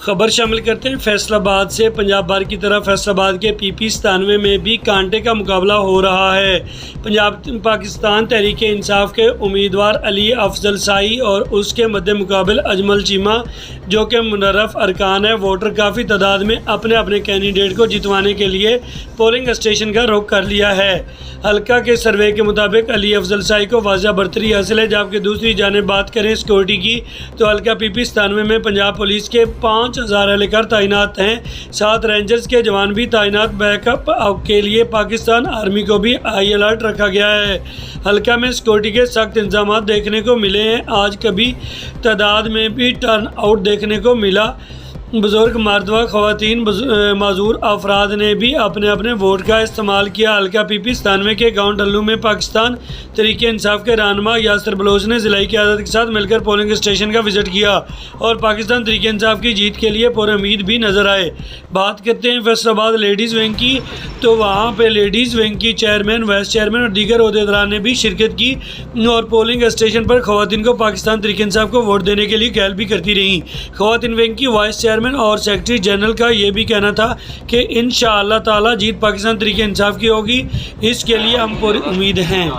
خبر شامل کرتے ہیں فیصل آباد سے۔ پنجاب بھر کی طرح فیصل آباد کے پی پی 97 میں بھی کانٹے کا مقابلہ ہو رہا ہے۔ پاکستان تحریک انصاف کے امیدوار علی افضل سائی اور اس کے مد مقابل اجمل چیمہ جو کہ منرف ارکان ہیں، ووٹر کافی تعداد میں اپنے اپنے کینڈیڈیٹ کو جتوانے کے لیے پولنگ اسٹیشن کا رخ کر لیا ہے۔ حلقہ کے سروے کے مطابق علی افضل سائی کو واضح برتری حاصل ہے، جبکہ دوسری جانب بات کریں سیکورٹی کی تو حلقہ پی پی 97 میں پنجاب پولیس کے 5000 اہلکار تعینات ہیں، 7 رینجرز کے جوان بھی تعینات۔ بیک اپ کے لیے پاکستان آرمی کو بھی ہائی الرٹ رکھا گیا ہے۔ حلقہ میں سیکورٹی کے سخت انتظامات دیکھنے کو ملے ہیں۔ آج کبھی تعداد میں بھی ٹرن آؤٹ دیکھنے کو ملا۔ بزرگ، مرد و خواتین، معذور افراد نے بھی اپنے اپنے ووٹ کا استعمال کیا۔ حلقہ پی پی 97 کے گاؤں ڈلو میں پاکستان تحریک انصاف کے رہنما یاسر بلوچ نے ضلعی قیادت کے ساتھ مل کر پولنگ اسٹیشن کا وزٹ کیا اور پاکستان تحریک انصاف کی جیت کے لیے پر امید بھی نظر آئے۔ بات کرتے ہیں فیصل آباد لیڈیز ونگ کی تو وہاں پہ لیڈیز ونگ کی چیئرمین، وائس چیئرمین اور دیگر عہدیداران نے بھی شرکت کی اور پولنگ اسٹیشن پر خواتین کو پاکستان تحریک انصاف کو ووٹ دینے کے لیے قائل بھی کرتی رہیں۔ خواتین ونگ کی وائس چیئرمین اور سیکرٹری جنرل کا یہ بھی کہنا تھا کہ انشاءاللہ تعالی جیت پاکستان تحریک انصاف کی ہوگی، اس کے لیے ہم پوری امید ہیں۔